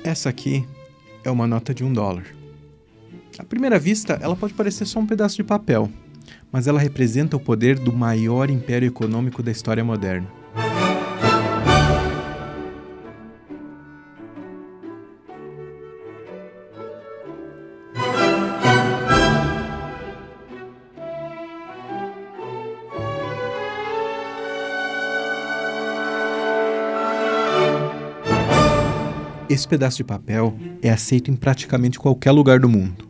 Essa aqui é uma nota de $1. À primeira vista, ela pode parecer só um pedaço de papel, mas ela representa o poder do maior império econômico da história moderna. Esse pedaço de papel é aceito em praticamente qualquer lugar do mundo.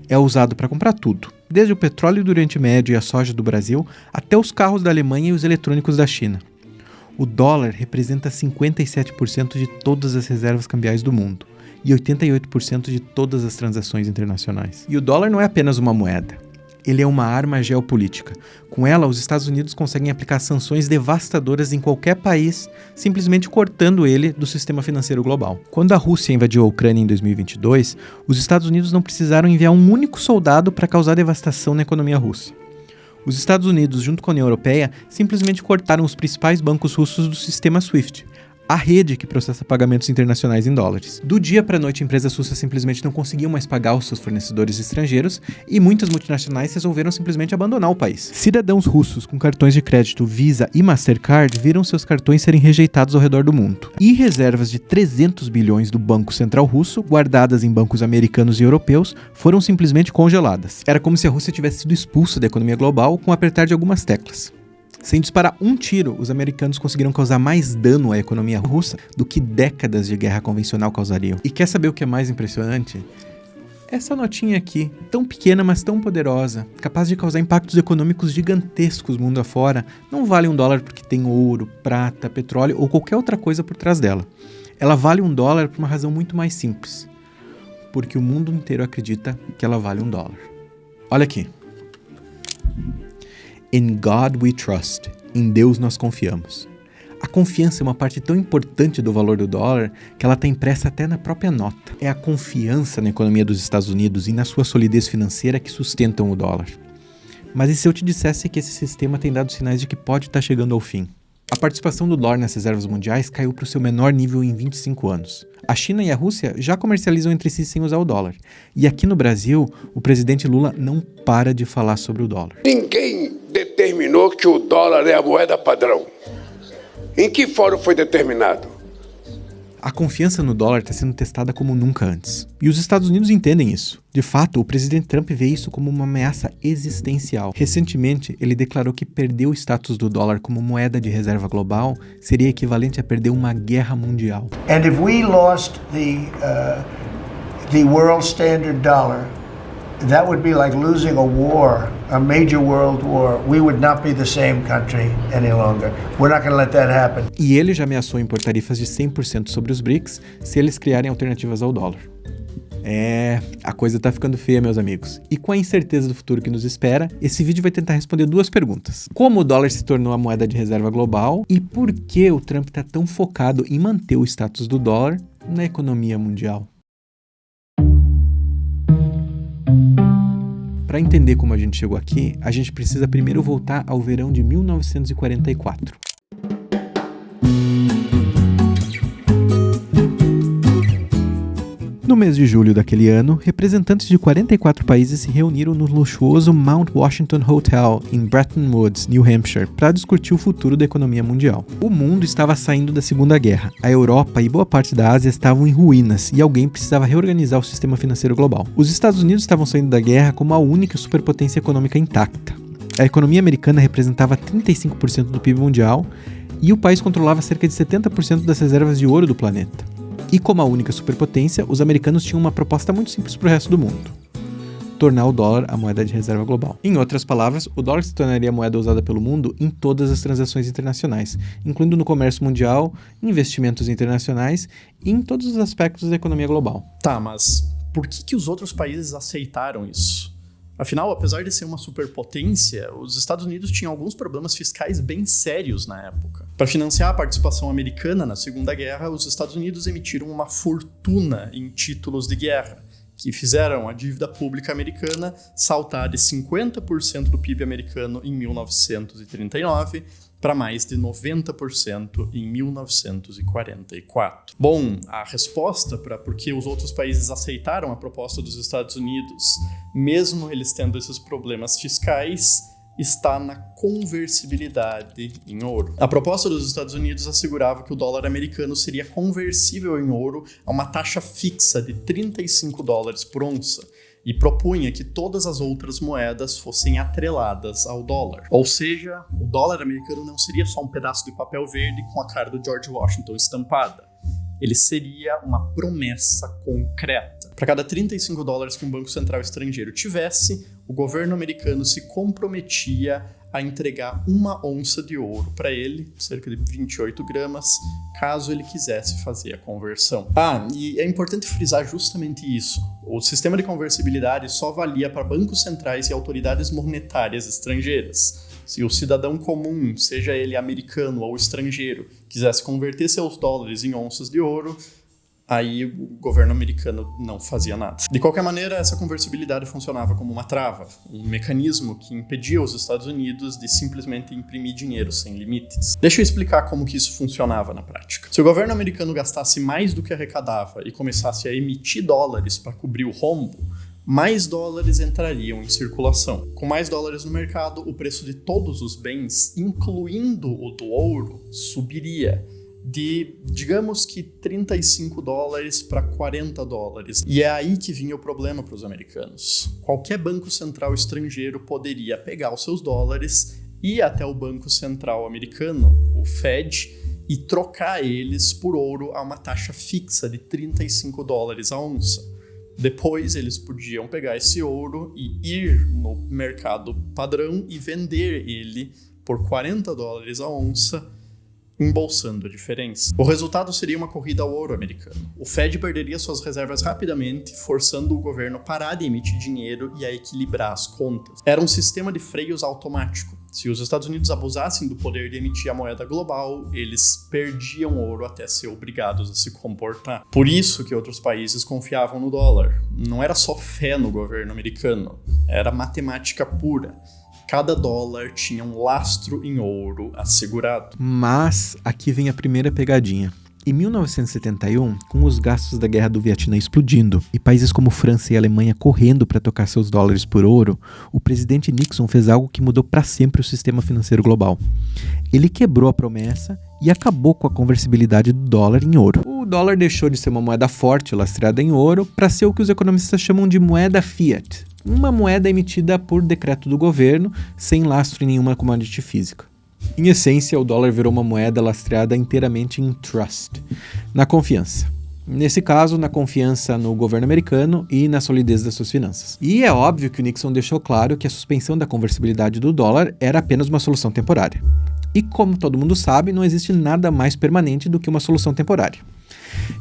É usado para comprar tudo, desde o petróleo do Oriente Médio e a soja do Brasil, até os carros da Alemanha e os eletrônicos da China. O dólar representa 57% de todas as reservas cambiais do mundo e 88% de todas as transações internacionais. E o dólar não é apenas uma moeda. Ele é uma arma geopolítica. Com ela, os Estados Unidos conseguem aplicar sanções devastadoras em qualquer país, simplesmente cortando ele do sistema financeiro global. Quando a Rússia invadiu a Ucrânia em 2022, os Estados Unidos não precisaram enviar um único soldado para causar devastação na economia russa. Os Estados Unidos, junto com a União Europeia, simplesmente cortaram os principais bancos russos do sistema SWIFT, a rede que processa pagamentos internacionais em dólares. Do dia para a noite, empresas russas simplesmente não conseguiam mais pagar os seus fornecedores estrangeiros e muitas multinacionais resolveram simplesmente abandonar o país. Cidadãos russos com cartões de crédito Visa e Mastercard viram seus cartões serem rejeitados ao redor do mundo. E reservas de 300 bilhões do Banco Central Russo, guardadas em bancos americanos e europeus, foram simplesmente congeladas. Era como se a Rússia tivesse sido expulsa da economia global com o apertar de algumas teclas. Sem disparar um tiro, os americanos conseguiram causar mais dano à economia russa do que décadas de guerra convencional causariam. E quer saber o que é mais impressionante? Essa notinha aqui, tão pequena mas tão poderosa, capaz de causar impactos econômicos gigantescos mundo afora, não vale $1 porque tem ouro, prata, petróleo ou qualquer outra coisa por trás dela. Ela vale $1 por uma razão muito mais simples. Porque o mundo inteiro acredita que ela vale $1. Olha aqui. In God we trust. Em Deus nós confiamos. A confiança é uma parte tão importante do valor do dólar que ela está impressa até na própria nota. É a confiança na economia dos Estados Unidos e na sua solidez financeira que sustentam o dólar. Mas e se eu te dissesse que esse sistema tem dado sinais de que pode estar chegando ao fim? A participação do dólar nas reservas mundiais caiu para o seu menor nível em 25 anos. A China e a Rússia já comercializam entre si sem usar o dólar. E aqui no Brasil, o presidente Lula não para de falar sobre o dólar. Ninguém determinou que o dólar é a moeda padrão. Em que fórum foi determinado? A confiança no dólar está sendo testada como nunca antes. E os Estados Unidos entendem isso. De fato, o presidente Trump vê isso como uma ameaça existencial. Recentemente, ele declarou que perder o status do dólar como moeda de reserva global seria equivalente a perder uma guerra mundial. And if we lost the world standard dollar, that would be like losing a war, a major world war. We would not be the same country any longer. We're not going to let that happen. E ele já ameaçou impor tarifas de 100% sobre os BRICS se eles criarem alternativas ao dólar. A coisa tá ficando feia, meus amigos. E com a incerteza do futuro que nos espera, esse vídeo vai tentar responder duas perguntas. Como o dólar se tornou a moeda de reserva global e por que o Trump tá tão focado em manter o status do dólar na economia mundial? Para entender como a gente chegou aqui, a gente precisa primeiro voltar ao verão de 1944. No mês de julho daquele ano, representantes de 44 países se reuniram no luxuoso Mount Washington Hotel, em Bretton Woods, New Hampshire, para discutir o futuro da economia mundial. O mundo estava saindo da Segunda Guerra, a Europa e boa parte da Ásia estavam em ruínas e alguém precisava reorganizar o sistema financeiro global. Os Estados Unidos estavam saindo da guerra como a única superpotência econômica intacta. A economia americana representava 35% do PIB mundial e o país controlava cerca de 70% das reservas de ouro do planeta. E como a única superpotência, os americanos tinham uma proposta muito simples para o resto do mundo: tornar o dólar a moeda de reserva global. Em outras palavras, o dólar se tornaria a moeda usada pelo mundo em todas as transações internacionais, incluindo no comércio mundial, investimentos internacionais e em todos os aspectos da economia global. Tá, mas por que os outros países aceitaram isso? Afinal, apesar de ser uma superpotência, os Estados Unidos tinham alguns problemas fiscais bem sérios na época. Para financiar a participação americana na Segunda Guerra, os Estados Unidos emitiram uma fortuna em títulos de guerra, que fizeram a dívida pública americana saltar de 50% do PIB americano em 1939 para mais de 90% em 1944. Bom, a resposta para por que os outros países aceitaram a proposta dos Estados Unidos, mesmo eles tendo esses problemas fiscais, está na conversibilidade em ouro. A proposta dos Estados Unidos assegurava que o dólar americano seria conversível em ouro a uma taxa fixa de $35 por onça, e propunha que todas as outras moedas fossem atreladas ao dólar. Ou seja, o dólar americano não seria só um pedaço de papel verde com a cara do George Washington estampada. Ele seria uma promessa concreta. Para cada $35 que um banco central estrangeiro tivesse, o governo americano se comprometia a entregar 1 onça de ouro para ele, cerca de 28 gramas, caso ele quisesse fazer a conversão. E é importante frisar justamente isso. O sistema de conversibilidade só valia para bancos centrais e autoridades monetárias estrangeiras. Se o cidadão comum, seja ele americano ou estrangeiro, quisesse converter seus dólares em onças de ouro, aí o governo americano não fazia nada. De qualquer maneira, essa conversibilidade funcionava como uma trava, um mecanismo que impedia os Estados Unidos de simplesmente imprimir dinheiro sem limites. Deixa eu explicar como que isso funcionava na prática. Se o governo americano gastasse mais do que arrecadava e começasse a emitir dólares para cobrir o rombo, mais dólares entrariam em circulação. Com mais dólares no mercado, o preço de todos os bens, incluindo o do ouro, subiria de, digamos que $35 para $40. E é aí que vinha o problema para os americanos. Qualquer banco central estrangeiro poderia pegar os seus dólares, ir até o Banco Central americano, o Fed, e trocar eles por ouro a uma taxa fixa de $35 a onça. Depois eles podiam pegar esse ouro e ir no mercado padrão e vender ele por $40 a onça, embolsando a diferença. O resultado seria uma corrida ao ouro americano. O Fed perderia suas reservas rapidamente, forçando o governo a parar de emitir dinheiro e a equilibrar as contas. Era um sistema de freios automático. Se os Estados Unidos abusassem do poder de emitir a moeda global, eles perdiam ouro até ser obrigados a se comportar. Por isso que outros países confiavam no dólar. Não era só fé no governo americano, era matemática pura. Cada dólar tinha um lastro em ouro assegurado. Mas aqui vem a primeira pegadinha. Em 1971, com os gastos da Guerra do Vietnã explodindo e países como França e Alemanha correndo para trocar seus dólares por ouro, o presidente Nixon fez algo que mudou para sempre o sistema financeiro global. Ele quebrou a promessa e acabou com a conversibilidade do dólar em ouro. O dólar deixou de ser uma moeda forte lastreada em ouro para ser o que os economistas chamam de moeda fiat, uma moeda emitida por decreto do governo, sem lastro em nenhuma commodity física. Em essência, o dólar virou uma moeda lastreada inteiramente em trust, na confiança. Nesse caso, na confiança no governo americano e na solidez das suas finanças. E é óbvio que o Nixon deixou claro que a suspensão da conversibilidade do dólar era apenas uma solução temporária. E como todo mundo sabe, não existe nada mais permanente do que uma solução temporária.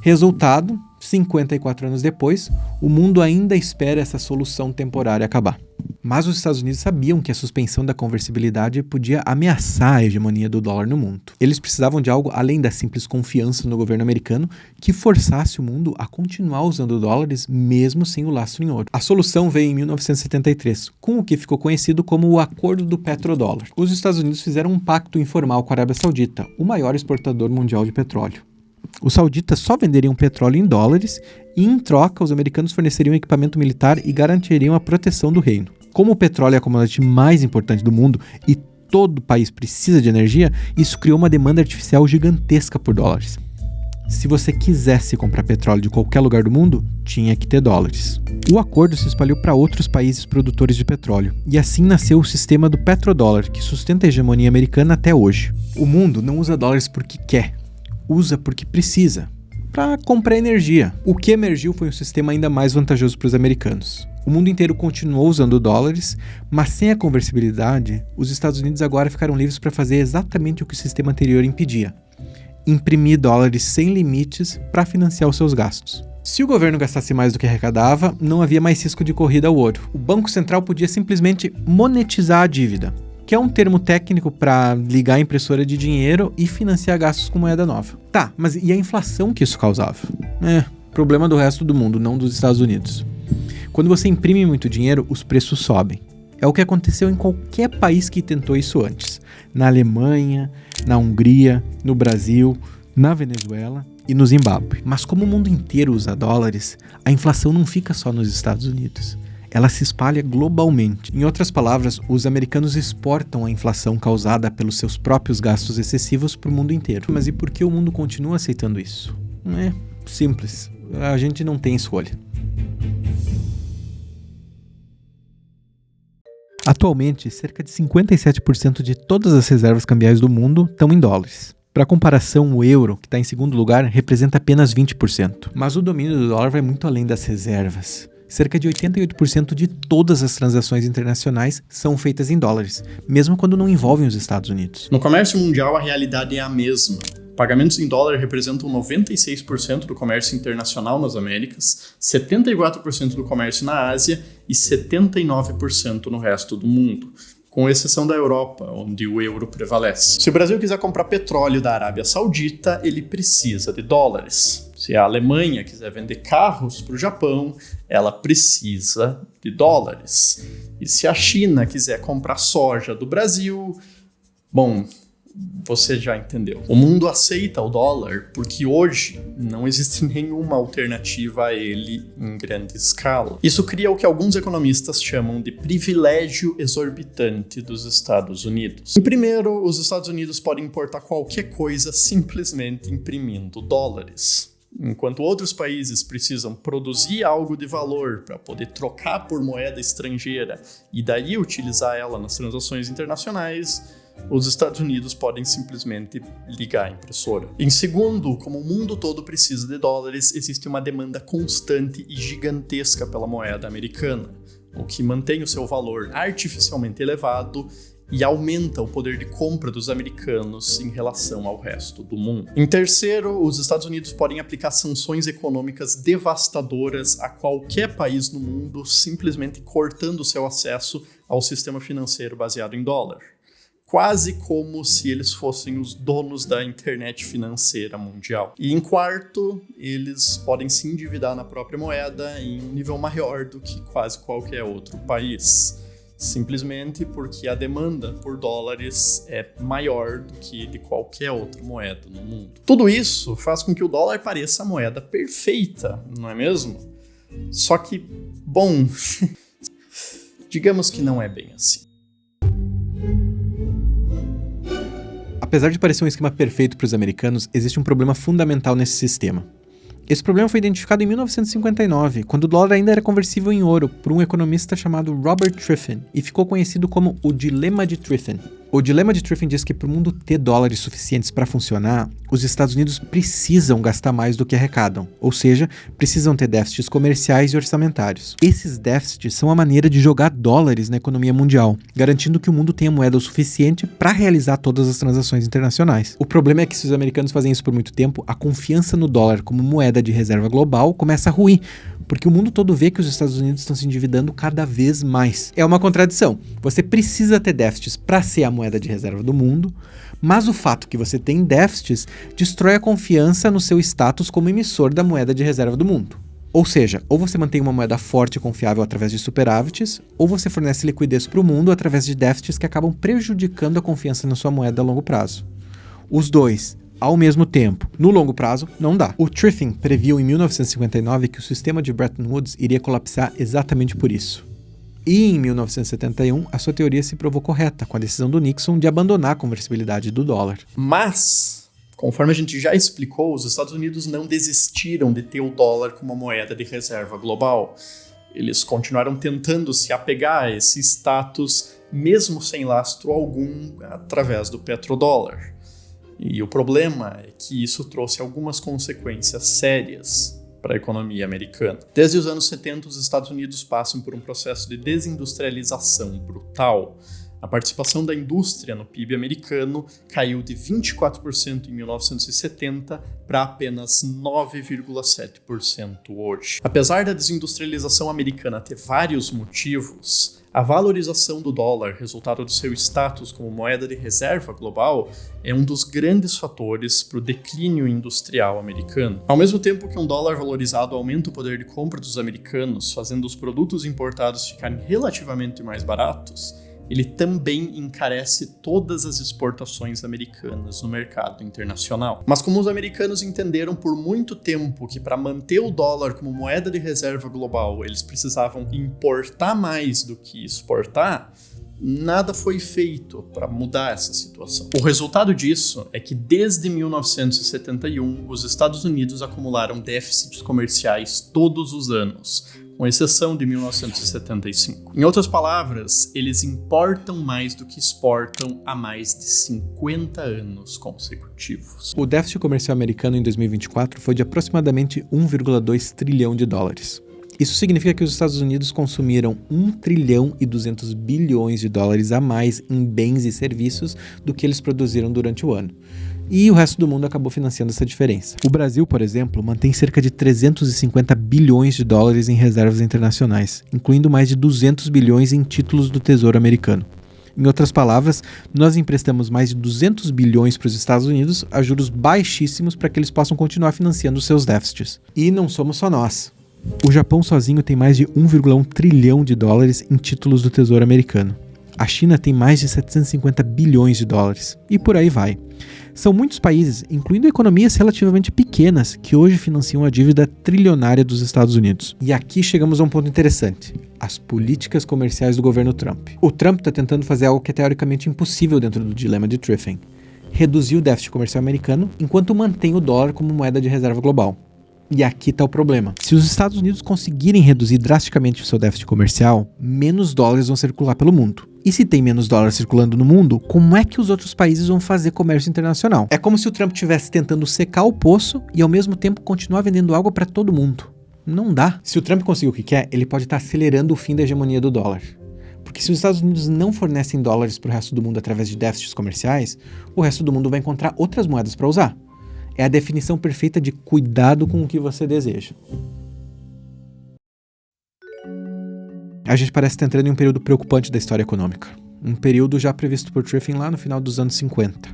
Resultado, 54 anos depois, o mundo ainda espera essa solução temporária acabar. Mas os Estados Unidos sabiam que a suspensão da conversibilidade podia ameaçar a hegemonia do dólar no mundo. Eles precisavam de algo além da simples confiança no governo americano que forçasse o mundo a continuar usando dólares mesmo sem o lastro em ouro. A solução veio em 1973, com o que ficou conhecido como o Acordo do Petrodólar. Os Estados Unidos fizeram um pacto informal com a Arábia Saudita, o maior exportador mundial de petróleo. Os sauditas só venderiam petróleo em dólares e, em troca, os americanos forneceriam equipamento militar e garantiriam a proteção do reino. Como o petróleo é a commodity mais importante do mundo e todo país precisa de energia, isso criou uma demanda artificial gigantesca por dólares. Se você quisesse comprar petróleo de qualquer lugar do mundo, tinha que ter dólares. O acordo se espalhou para outros países produtores de petróleo, e assim nasceu o sistema do petrodólar, que sustenta a hegemonia americana até hoje. O mundo não usa dólares porque quer, usa porque precisa, para comprar energia. O que emergiu foi um sistema ainda mais vantajoso para os americanos. O mundo inteiro continuou usando dólares, mas sem a conversibilidade, os Estados Unidos agora ficaram livres para fazer exatamente o que o sistema anterior impedia: imprimir dólares sem limites para financiar os seus gastos. Se o governo gastasse mais do que arrecadava, não havia mais risco de corrida ao ouro. O Banco Central podia simplesmente monetizar a dívida, que é um termo técnico para ligar a impressora de dinheiro e financiar gastos com moeda nova. Tá, mas e a inflação que isso causava? Problema do resto do mundo, não dos Estados Unidos. Quando você imprime muito dinheiro, os preços sobem. É o que aconteceu em qualquer país que tentou isso antes. Na Alemanha, na Hungria, no Brasil, na Venezuela e no Zimbábue. Mas como o mundo inteiro usa dólares, a inflação não fica só nos Estados Unidos. Ela se espalha globalmente. Em outras palavras, os americanos exportam a inflação causada pelos seus próprios gastos excessivos para o mundo inteiro. Mas e por que o mundo continua aceitando isso? É simples. A gente não tem escolha. Atualmente, cerca de 57% de todas as reservas cambiais do mundo estão em dólares. Para comparação, o euro, que está em segundo lugar, representa apenas 20%. Mas o domínio do dólar vai muito além das reservas. Cerca de 88% de todas as transações internacionais são feitas em dólares, mesmo quando não envolvem os Estados Unidos. No comércio mundial, a realidade é a mesma. Pagamentos em dólar representam 96% do comércio internacional nas Américas, 74% do comércio na Ásia e 79% no resto do mundo, com exceção da Europa, onde o euro prevalece. Se o Brasil quiser comprar petróleo da Arábia Saudita, ele precisa de dólares. Se a Alemanha quiser vender carros para o Japão, ela precisa de dólares. E se a China quiser comprar soja do Brasil, bom, você já entendeu. O mundo aceita o dólar porque hoje não existe nenhuma alternativa a ele em grande escala. Isso cria o que alguns economistas chamam de privilégio exorbitante dos Estados Unidos. Em primeiro, os Estados Unidos podem importar qualquer coisa simplesmente imprimindo dólares. Enquanto outros países precisam produzir algo de valor para poder trocar por moeda estrangeira e daí utilizar ela nas transações internacionais, os Estados Unidos podem simplesmente ligar a impressora. Em segundo, como o mundo todo precisa de dólares, existe uma demanda constante e gigantesca pela moeda americana, o que mantém o seu valor artificialmente elevado e aumenta o poder de compra dos americanos em relação ao resto do mundo. Em terceiro, os Estados Unidos podem aplicar sanções econômicas devastadoras a qualquer país no mundo, simplesmente cortando seu acesso ao sistema financeiro baseado em dólar. Quase como se eles fossem os donos da internet financeira mundial. E em quarto, eles podem se endividar na própria moeda em um nível maior do que quase qualquer outro país. Simplesmente porque a demanda por dólares é maior do que de qualquer outra moeda no mundo. Tudo isso faz com que o dólar pareça a moeda perfeita, não é mesmo? Só que, bom, digamos que não é bem assim. Apesar de parecer um esquema perfeito para os americanos, existe um problema fundamental nesse sistema. Esse problema foi identificado em 1959, quando o dólar ainda era conversível em ouro, por um economista chamado Robert Triffin, e ficou conhecido como o Dilema de Triffin. O Dilema de Triffin diz que para o mundo ter dólares suficientes para funcionar, os Estados Unidos precisam gastar mais do que arrecadam, ou seja, precisam ter déficits comerciais e orçamentários. Esses déficits são a maneira de jogar dólares na economia mundial, garantindo que o mundo tenha moeda o suficiente para realizar todas as transações internacionais. O problema é que se os americanos fazem isso por muito tempo, a confiança no dólar como moeda de reserva global começa a ruir, porque o mundo todo vê que os Estados Unidos estão se endividando cada vez mais. É uma contradição. Você precisa ter déficits para ser a moeda de reserva do mundo, mas o fato que você tem déficits destrói a confiança no seu status como emissor da moeda de reserva do mundo. Ou seja, ou você mantém uma moeda forte e confiável através de superávites, ou você fornece liquidez para o mundo através de déficits que acabam prejudicando a confiança na sua moeda a longo prazo. Os dois, ao mesmo tempo, no longo prazo, não dá. O Triffin previu em 1959 que o sistema de Bretton Woods iria colapsar exatamente por isso. E em 1971, a sua teoria se provou correta, com a decisão do Nixon de abandonar a conversibilidade do dólar. Mas, conforme a gente já explicou, os Estados Unidos não desistiram de ter o dólar como moeda de reserva global. Eles continuaram tentando se apegar a esse status, mesmo sem lastro algum, através do petrodólar. E o problema é que isso trouxe algumas consequências sérias para a economia americana. Desde os anos 70, os Estados Unidos passam por um processo de desindustrialização brutal. A participação da indústria no PIB americano caiu de 24% em 1970 para apenas 9,7% hoje. Apesar da desindustrialização americana ter vários motivos, A valorização do dólar, resultado do seu status como moeda de reserva global, é um dos grandes fatores para o declínio industrial americano. Ao mesmo tempo que um dólar valorizado aumenta o poder de compra dos americanos, fazendo os produtos importados ficarem relativamente mais baratos, ele também encarece todas as exportações americanas no mercado internacional. Mas como os americanos entenderam por muito tempo que para manter o dólar como moeda de reserva global eles precisavam importar mais do que exportar, nada foi feito para mudar essa situação. O resultado disso é que desde 1971 os Estados Unidos acumularam déficits comerciais todos os anos, com exceção de 1975. Em outras palavras, eles importam mais do que exportam há mais de 50 anos consecutivos. O déficit comercial americano em 2024 foi de aproximadamente 1,2 trilhão de dólares. Isso significa que os Estados Unidos consumiram 1 trilhão e 200 bilhões de dólares a mais em bens e serviços do que eles produziram durante o ano. E o resto do mundo acabou financiando essa diferença. O Brasil, por exemplo, mantém cerca de 350 bilhões de dólares em reservas internacionais, incluindo mais de 200 bilhões em títulos do Tesouro americano. Em outras palavras, nós emprestamos mais de 200 bilhões para os Estados Unidos a juros baixíssimos para que eles possam continuar financiando os seus déficits. E não somos só nós. O Japão sozinho tem mais de 1,1 trilhão de dólares em títulos do Tesouro americano. A China tem mais de 750 bilhões de dólares. E por aí vai. São muitos países, incluindo economias relativamente pequenas, que hoje financiam a dívida trilionária dos Estados Unidos. E aqui chegamos a um ponto interessante: as políticas comerciais do governo Trump. O Trump está tentando fazer algo que é teoricamente impossível dentro do dilema de Triffin: reduzir o déficit comercial americano enquanto mantém o dólar como moeda de reserva global. E aqui está o problema. Se os Estados Unidos conseguirem reduzir drasticamente o seu déficit comercial, menos dólares vão circular pelo mundo. E se tem menos dólares circulando no mundo, como é que os outros países vão fazer comércio internacional? É como se o Trump estivesse tentando secar o poço e ao mesmo tempo continuar vendendo água para todo mundo. Não dá. Se o Trump conseguir o que quer, ele pode estar acelerando o fim da hegemonia do dólar. Porque se os Estados Unidos não fornecem dólares para o resto do mundo através de déficits comerciais, o resto do mundo vai encontrar outras moedas para usar. É a definição perfeita de cuidado com o que você deseja. A gente parece estar entrando em um período preocupante da história econômica. Um período já previsto por Triffin lá no final dos anos 50.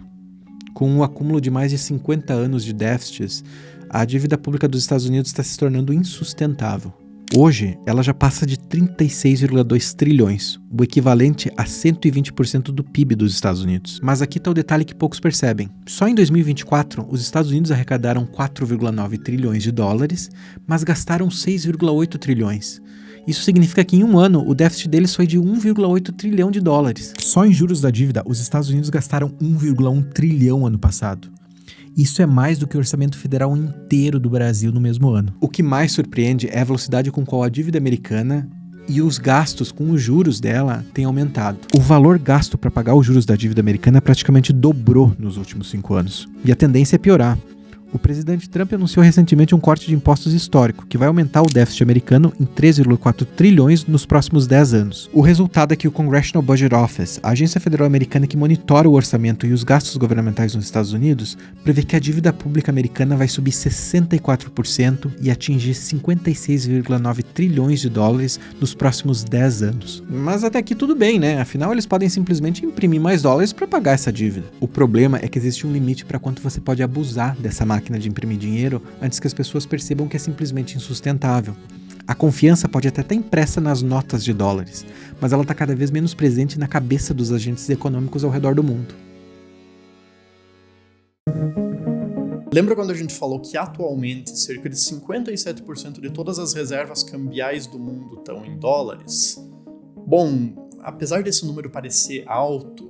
Com um acúmulo de mais de 50 anos de déficits, a dívida pública dos Estados Unidos está se tornando insustentável. Hoje, ela já passa de 36,2 trilhões, o equivalente a 120% do PIB dos Estados Unidos. Mas aqui está o detalhe que poucos percebem. Só em 2024, os Estados Unidos arrecadaram 4,9 trilhões de dólares, mas gastaram 6,8 trilhões. Isso significa que em um ano, o déficit deles foi de 1,8 trilhão de dólares. Só em juros da dívida, os Estados Unidos gastaram 1,1 trilhão ano passado. Isso é mais do que o orçamento federal inteiro do Brasil no mesmo ano. O que mais surpreende é a velocidade com qual a dívida americana e os gastos com os juros dela têm aumentado. O valor gasto para pagar os juros da dívida americana praticamente dobrou nos últimos 5 anos. E a tendência é piorar. O presidente Trump anunciou recentemente um corte de impostos histórico, que vai aumentar o déficit americano em 3,4 trilhões nos próximos 10 anos. O resultado é que o Congressional Budget Office, a agência federal americana que monitora o orçamento e os gastos governamentais nos Estados Unidos, prevê que a dívida pública americana vai subir 64% e atingir 56,9 trilhões de dólares nos próximos 10 anos. Mas até aqui tudo bem, né? Afinal, eles podem simplesmente imprimir mais dólares para pagar essa dívida. O problema é que existe um limite para quanto você pode abusar dessa máquina de imprimir dinheiro antes que as pessoas percebam que é simplesmente insustentável. A confiança pode até estar impressa nas notas de dólares, mas ela está cada vez menos presente na cabeça dos agentes econômicos ao redor do mundo. Lembra quando a gente falou que atualmente cerca de 57% de todas as reservas cambiais do mundo estão em dólares? Bom, apesar desse número parecer alto,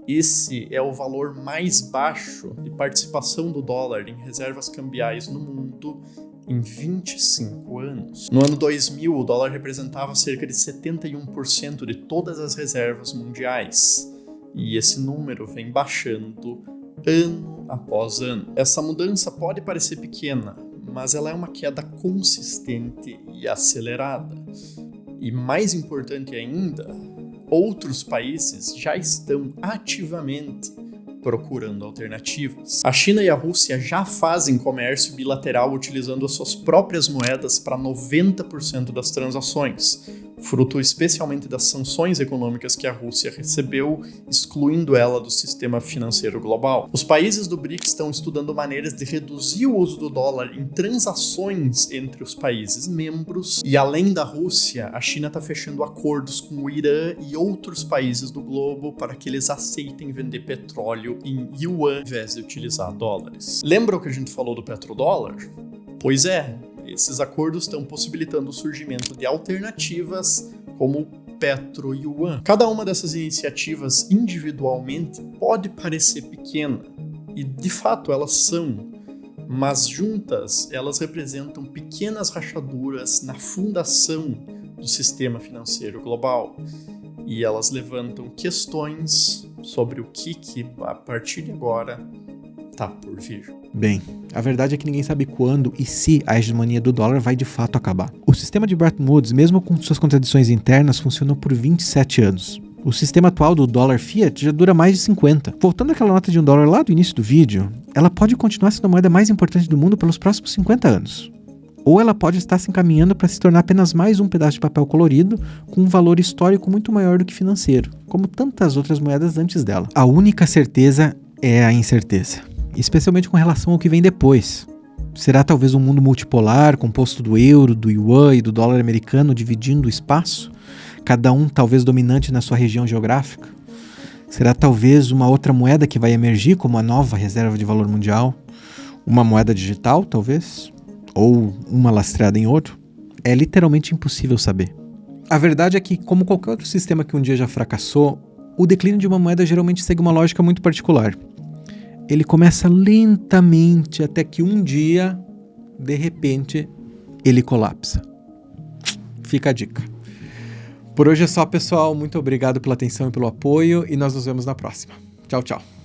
esse é o valor mais baixo de participação do dólar em reservas cambiais no mundo em 25 anos. No ano 2000, o dólar representava cerca de 71% de todas as reservas mundiais. E esse número vem baixando ano após ano. Essa mudança pode parecer pequena, mas ela é uma queda consistente e acelerada. E mais importante ainda, outros países já estão ativamente procurando alternativas. A China e a Rússia já fazem comércio bilateral utilizando as suas próprias moedas para 90% das transações, fruto especialmente das sanções econômicas que a Rússia recebeu, excluindo ela do sistema financeiro global. Os países do BRICS estão estudando maneiras de reduzir o uso do dólar em transações entre os países membros, e além da Rússia, a China está fechando acordos com o Irã e outros países do globo para que eles aceitem vender petróleo em yuan, ao invés de utilizar dólares. Lembra o que a gente falou do petrodólar? Pois é, esses acordos estão possibilitando o surgimento de alternativas como o Petro-Yuan. Cada uma dessas iniciativas individualmente pode parecer pequena, e de fato elas são, mas juntas elas representam pequenas rachaduras na fundação do sistema financeiro global. E elas levantam questões sobre o que a partir de agora está por vir. Bem, a verdade é que ninguém sabe quando e se a hegemonia do dólar vai de fato acabar. O sistema de Bretton Woods, mesmo com suas contradições internas, funcionou por 27 anos. O sistema atual do dólar fiat já dura mais de 50. Voltando àquela nota de $1 lá do início do vídeo, ela pode continuar sendo a moeda mais importante do mundo pelos próximos 50 anos. Ou ela pode estar se encaminhando para se tornar apenas mais um pedaço de papel colorido com um valor histórico muito maior do que financeiro, como tantas outras moedas antes dela. A única certeza é a incerteza, especialmente com relação ao que vem depois. Será talvez um mundo multipolar, composto do euro, do yuan e do dólar americano dividindo o espaço, cada um talvez dominante na sua região geográfica? Será talvez uma outra moeda que vai emergir como a nova reserva de valor mundial? Uma moeda digital, talvez? Ou uma lastreada em ouro? É literalmente impossível saber. A verdade é que, como qualquer outro sistema que um dia já fracassou, o declínio de uma moeda geralmente segue uma lógica muito particular. Ele começa lentamente até que um dia, de repente, ele colapsa. Fica a dica. Por hoje é só, pessoal. Muito obrigado pela atenção e pelo apoio e nós nos vemos na próxima. Tchau, tchau.